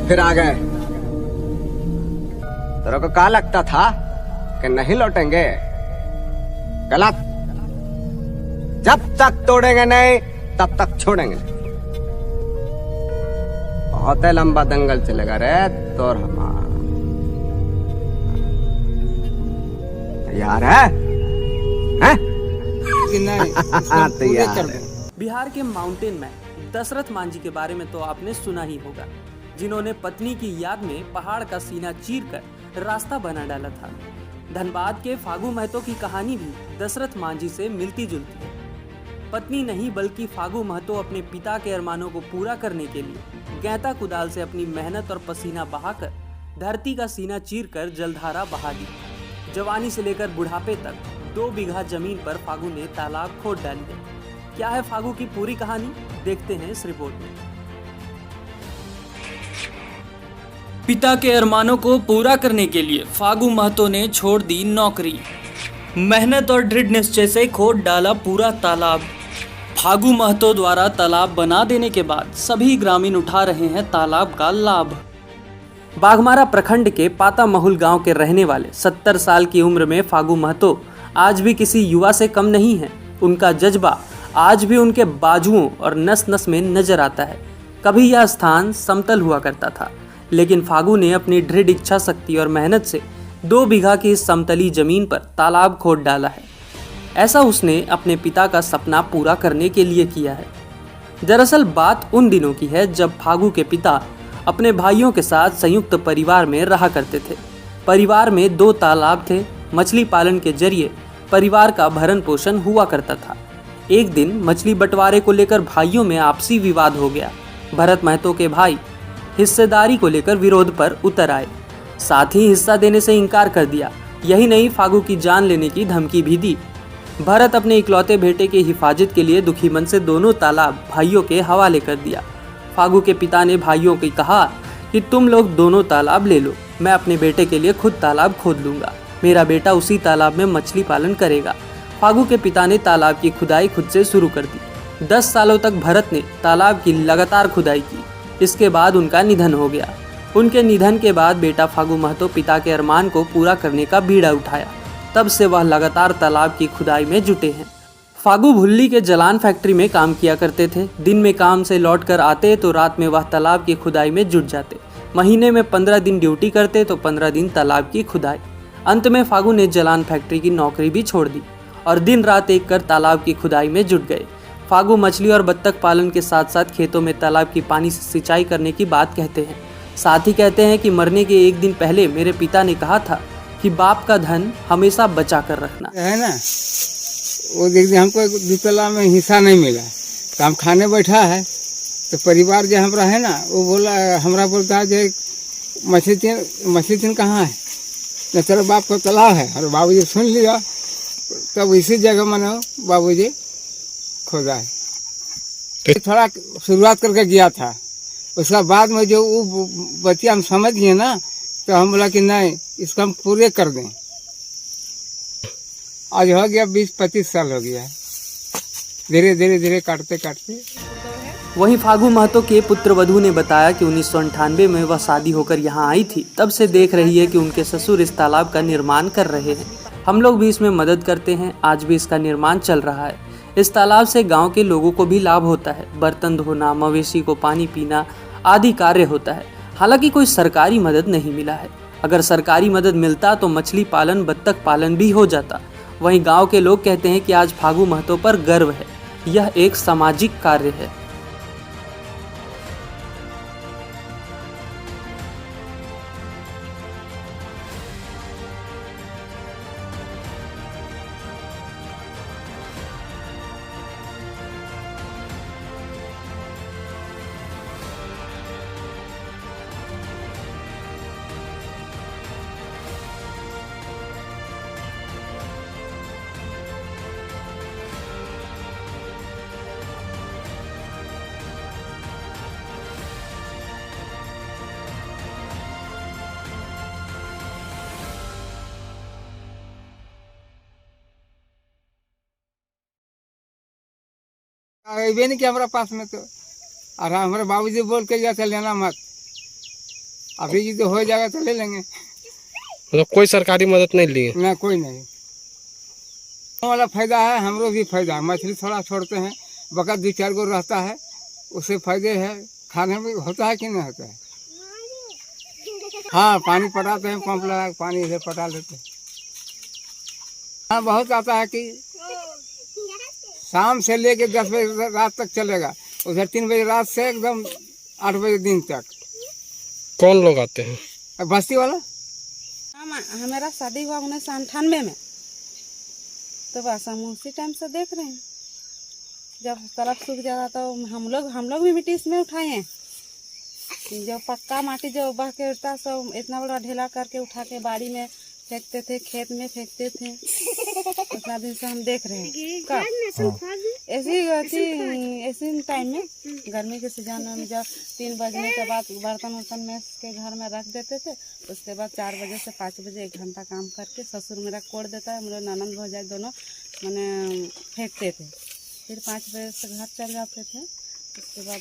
फिर आ गए। तेरे को क्या लगता था कि नहीं लौटेंगे? गलत। जब तक तोड़ेंगे नहीं तब तक छोड़ेंगे नहीं। बहुत ही लंबा दंगल चलेगा रे तोर हमारा। तैयार है? हैं? कि नहीं इसको पूरे कर दो। बिहार के माउंटेन मैन दशरथ मांझी के बारे में तो आपने सुना ही होगा, जिन्होंने पत्नी की याद में पहाड़ का सीना चीरकर रास्ता बना डाला था। धनबाद के फागू महतो की कहानी भी दशरथ मांझी से मिलती जुलती है। पत्नी नहीं बल्कि फागू महतो अपने पिता के अरमानों को पूरा करने के लिए गैंता कुदाल से अपनी मेहनत और पसीना बहाकर धरती का सीना चीरकर जलधारा बहा दी। जवानी से लेकर बुढ़ापे तक 2 बीघा जमीन पर फागू ने तालाब खोद डाली है। क्या है फागू की पूरी कहानी, देखते हैं इस रिपोर्ट में। पिता के अरमानों को पूरा करने के लिए फागू महतो ने छोड़ दी नौकरी। मेहनत और दृढ़ निश्चय से खोद डाला पूरा तालाब। फागू महतो द्वारा तालाब बना देने के बाद सभी ग्रामीण उठा रहे हैं तालाब का लाभ। बाघमारा प्रखंड के पाता महुल गांव के रहने वाले 70 साल की उम्र में फागू महतो आज भी किसी युवा से कम नहीं है। उनका जज्बा आज भी उनके बाजुओं और नस नस में नजर आता है। कभी यह स्थान समतल हुआ करता था, लेकिन फागू ने अपनी दृढ़ इच्छा शक्ति और मेहनत से 2 बीघा की इस समतली जमीन पर तालाब खोद डाला है। ऐसा उसने अपने पिता का सपना पूरा करने के लिए किया है। दरअसल बात उन दिनों की है जब फागू के पिता अपने भाइयों के साथ संयुक्त परिवार में रहा करते थे। परिवार में 2 तालाब थे। मछली पालन के जरिए परिवार का भरण पोषण हुआ करता था। एक दिन मछली बंटवारे को लेकर भाइयों में आपसी विवाद हो गया। भरत महतो के भाई हिस्सेदारी को लेकर विरोध पर उतर आए, साथ ही हिस्सा देने से इनकार कर दिया। यही नहीं, फागू की जान लेने की धमकी भी दी। भरत अपने इकलौते बेटे के हिफाजत के लिए दुखी मन से दोनों तालाब भाइयों के हवाले कर दिया। फागू के पिता ने भाइयों को कहा कि तुम लोग दोनों तालाब ले लो, मैं अपने बेटे के लिए खुद तालाब खोद लूंगा। मेरा बेटा उसी तालाब में मछली पालन करेगा। फागू के पिता ने तालाब की खुदाई खुद से शुरू कर दी। 10 सालों तक भरत ने तालाब की लगातार खुदाई की। इसके बाद उनका निधन हो गया। उनके निधन के बाद बेटा फागू महतो पिता के अरमान को पूरा करने का बीड़ा उठाया। तब से वह लगातार तालाब की खुदाई में जुटे हैं। फागू भुल्ली के जलान फैक्ट्री में काम किया करते थे। दिन में काम से लौटकर आते तो रात में वह तालाब की खुदाई में जुट जाते। महीने में 15 दिन ड्यूटी करते तो 15 दिन तालाब की खुदाई। अंत में फागू ने जलान फैक्ट्री की नौकरी भी छोड़ दी और दिन रात एक कर तालाब की खुदाई में जुट गए। फागू मछली और बत्तख पालन के साथ साथ खेतों में तालाब की पानी से सिंचाई करने की बात कहते हैं। साथ ही कहते हैं कि मरने के एक दिन पहले मेरे पिता ने कहा था कि बाप का धन हमेशा बचा कर रखना है ना। वो देखिए हमको 2 तला में हिस्सा नहीं मिला, तो हम खाने बैठा है तो परिवार जो हमारा है ना वो बोला, हमारा बोलता है जो मछली तीन कहाँ है, न तेरे बाप का तालाब है। और बाबूजी सुन लिया, तब इसी जगह मैंने बाबूजी खोदा है। थोड़ा शुरुआत करके गया था, उसका बाद में जो वो बच्चे हम समझ गए ना, तो हम बोला कि नहीं इसको हम पूरे कर दें। आज हो गया 20-25 साल हो गया है, धीरे धीरे धीरे काटते काटते। वहीं फागू महतो के पुत्रवधू ने बताया कि 1998 में वह शादी होकर यहाँ आई थी। तब से देख रही है कि उनके ससुर इस तालाब का निर्माण कर रहे हैं। हम लोग भी इसमें मदद करते हैं। आज भी इसका निर्माण चल रहा है। इस तालाब से गांव के लोगों को भी लाभ होता है। बर्तन धोना, मवेशी को पानी पीना आदि कार्य होता है। हालांकि कोई सरकारी मदद नहीं मिला है। अगर सरकारी मदद मिलता तो मछली पालन, बत्तख पालन भी हो जाता। वहीं गांव के लोग कहते हैं कि आज फागू महतो पर गर्व है। यह एक सामाजिक कार्य है। अबे नहीं कि हमारा पास में तो, और हमारे बाबूजी बोल के गया था लेना मत, अभी जी तो हो जाएगा तो ले लेंगे। मतलब कोई सरकारी मदद नहीं ली है? ना कोई नहीं। वाला फायदा है, हमरो भी फायदा है। मछली थोड़ा छोड़ते हैं, बकरा 2-4 गो रहता है, उससे फायदे है। खाने में होता है कि नहीं होता है। हाँ, पानी पटाते हैं, पंप लगा के पानी इधर पटा लेते हैं। हाँ, बहुत आता है कि शाम से लेके 10 बजे रात तक चलेगा, उधर 3 बजे रात से एकदम 8 बजे दिन तक। कौन लोग आते हैं? बस्ती वाला। हमारा शादी हुआ 1998 में, तो बस हम उसी टाइम से देख रहे हैं। जब तालाब सूख जाता तो हम लोग भी मिट्टी इसमें उठाए हैं। जो पक्का माटी जो बह के उठता सब इतना बड़ा ढेला करके उठा के बाड़ी में फेंकते थे, खेत में फेंकते थे। उतना दिन से हम देख रहे हैं। कब ऐसी टाइम में गर्मी के सीजन में जब 3 बजने के बाद बर्तन वर्तन में के घर में रख देते थे, उसके बाद 4 बजे से 5 बजे 1 घंटा काम करके ससुर मेरा कोड़ देता है, मेरे ननद भौजाई दोनों मैंने फेंकते थे। फिर 5 बजे से घर चल जाते थे। उसके बाद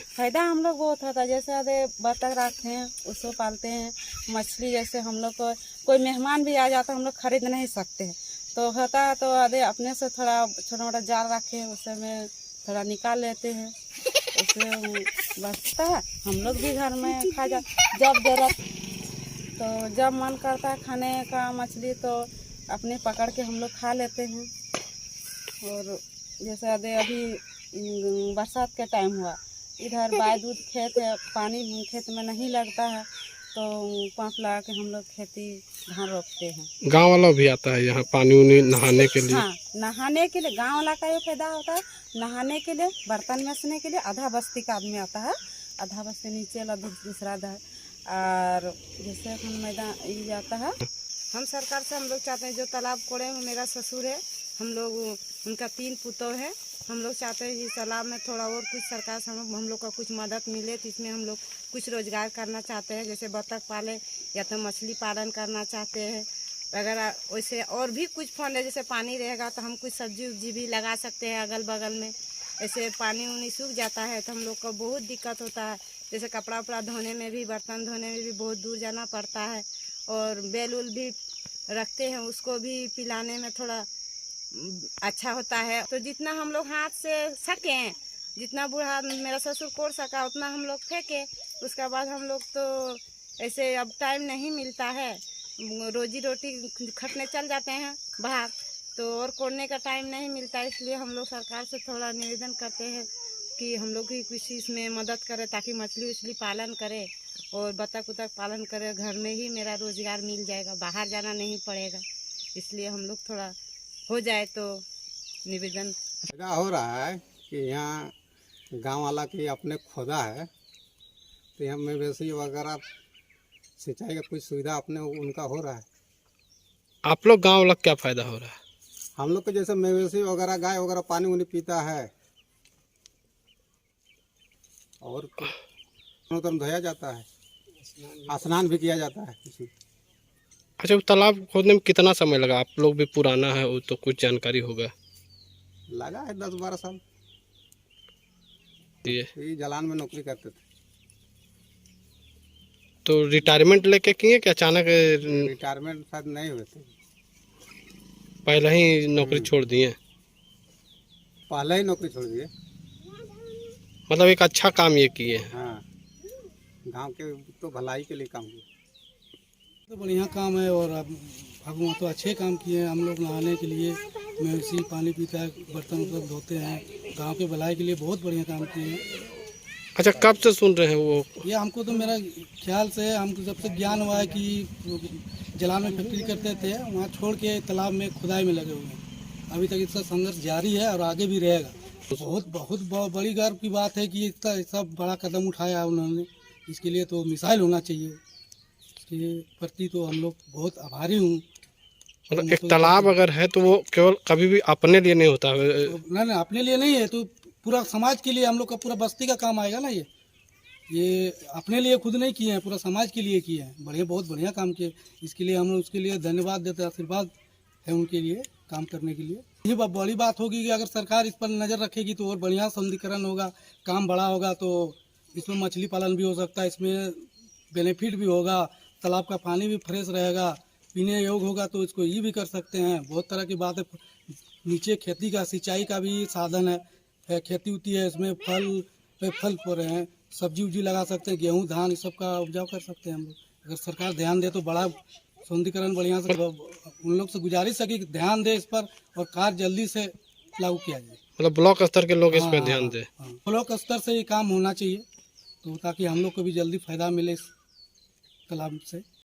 फायदा हम लोग बहुत होता है। जैसे आधे बतख रखते हैं, उसको पालते हैं। मछली जैसे हम लोग को कोई मेहमान भी आ जाता है, हम लोग खरीद नहीं सकते हैं, तो होता है तो आधे अपने से थोड़ा छोटा मोटा जाल रखे हैं, उससे में थोड़ा निकाल लेते हैं, उससे बचता है। हम लोग भी घर में खा जा, जब जरूरत तो जब मन करता है खाने का मछली तो अपने पकड़ के हम लोग खा लेते हैं। और जैसे आधे अभी बरसात के टाइम हुआ, इधर बाय दूध खेत है, पानी खेत में नहीं लगता है, तो पंप लगा के हम लोग खेती धान रोपते हैं। गांव वाला भी आता है यहाँ पानी उनी नहाने के लिए? हाँ, नहाने के लिए गांव वाला का ये फायदा होता है। नहाने के लिए, बर्तन मसने के लिए आधा बस्ती का आदमी आता है, आधा बस्ती नीचे वाला दूसरा आधा है। और जैसे हम मैदान ये जाता है, हम सरकार से हम लोग चाहते हैं जो तालाब कोड़े में मेरा ससुर है, हम लोग उनका 3 पुतौह है, हम लोग चाहते हैं कि तालाब में थोड़ा और कुछ सरकार से हम लोग को कुछ मदद मिले, तो इसमें हम लोग कुछ रोजगार करना चाहते हैं। जैसे बतख पाले या तो मछली पालन करना चाहते हैं। अगर वैसे और भी कुछ फंड है, जैसे पानी रहेगा तो हम कुछ सब्जी उब्जी भी लगा सकते हैं अगल बगल में। ऐसे पानी उनी सूख जाता है तो हम लोग को बहुत दिक्कत होता है। जैसे कपड़ा उपड़ा धोने में भी, बर्तन धोने में भी बहुत दूर जाना पड़ता है। और बेल उल भी रखते हैं, उसको भी पिलाने में थोड़ा अच्छा होता है। तो जितना हम लोग हाथ से सकें, जितना बूढ़ा मेरा ससुर कोड़ सका उतना हम लोग फेंके। उसके बाद हम लोग तो ऐसे अब टाइम नहीं मिलता है, रोजी रोटी खटने चल जाते हैं बाहर, तो और कोड़ने का टाइम नहीं मिलता। इसलिए हम लोग सरकार से थोड़ा निवेदन करते हैं कि हम लोग भी कुछ इसमें मदद करें, ताकि मछली उछली पालन करें और बतख उतख पालन करें। घर में ही मेरा रोजगार मिल जाएगा, बाहर जाना नहीं पड़ेगा। इसलिए हम लोग थोड़ा हो जाए तो निवेदन। फायदा हो रहा है कि यहाँ गांव वाला की अपने खोदा है, तो यहाँ मवेशी वगैरह सिंचाई का कुछ सुविधा अपने उनका हो रहा है। आप लोग गांव वाला क्या फायदा हो रहा है? हम लोग को जैसे मवेशी वगैरह गाय वगैरह पानी उनी पीता है, और उधर धोया जाता है, स्नान भी किया जाता है इसमें। अच्छा, वो तालाब खोदने में कितना समय लगा? आप लोग भी पुराना है वो तो कुछ जानकारी होगा। लगा है 10-12 साल। ये जलान में नौकरी करते थे। तो रिटायरमेंट लेके किए कि अचानक? रिटायरमेंट शायद नहीं हुए थे, पहले ही नौकरी छोड़ दिए? पहले ही नौकरी छोड़ दिए। मतलब एक अच्छा काम ये किए हैं। हाँ, गांव के तो भलाई के लिए काम किया। तो बढ़िया काम है, और अब भगवान तो अच्छे काम किए हैं। हम लोग नहाने के लिए मवेशी पानी पीता है, बर्तन वर्तन धोते हैं, गांव के भलाई के लिए बहुत बढ़िया काम किए हैं। अच्छा, कब से सुन रहे हैं वो? ये हमको तो मेरा ख्याल से हमको जब से ज्ञान हुआ है कि जलान में फैक्ट्री करते थे, वहाँ छोड़ के तालाब में खुदाई में लगे हुए हैं। अभी तक इसका संघर्ष जारी है और आगे भी रहेगा। बहुत बड़ी गर्व की बात है कि इतना बड़ा कदम उठाया उन्होंने। इसके लिए तो मिसाइल होना चाहिए, इसके प्रति तो हम लोग बहुत आभारी हूँ। मतलब एक तालाब अगर है तो वो केवल कभी भी अपने लिए नहीं होता है? नहीं, अपने लिए नहीं है तो पूरा समाज के लिए, हम लोग का पूरा बस्ती का काम आएगा ना। ये अपने लिए खुद नहीं किए हैं, पूरा समाज के लिए किए हैं। बढ़िया, बहुत बढ़िया काम किए। इसके लिए हम उसके लिए धन्यवाद देते हैं, आशीर्वाद है उनके लिए काम करने के लिए। ये बड़ी बात होगी कि अगर सरकार इस पर नज़र रखेगी तो और बढ़िया सौंदर्यीकरण होगा, काम बड़ा होगा, तो इसमें मछली पालन भी हो सकता है, इसमें बेनिफिट भी होगा, तालाब का पानी भी फ्रेश रहेगा, पीने योग्य होगा तो इसको ये भी कर सकते हैं। बहुत तरह की बात है। नीचे खेती का सिंचाई का भी साधन है, खेती होती है, इसमें फल पे फल हो रहे हैं, सब्जी उब्जी लगा सकते हैं, गेहूँ धान इस सब का उपजाऊ कर सकते हैं हम लोग। अगर सरकार ध्यान दे तो बड़ा सौंदर्यीकरण बढ़िया से उन लोग से गुजारिश है कि ध्यान दे इस पर और कार्य जल्दी से लागू किया जाए। मतलब ब्लॉक स्तर के लोग इस पर हाँ, ध्यान दें। हाँ, ब्लॉक स्तर से ये काम होना चाहिए तो ताकि हम लोग को भी जल्दी फायदा मिले इस तालाब से।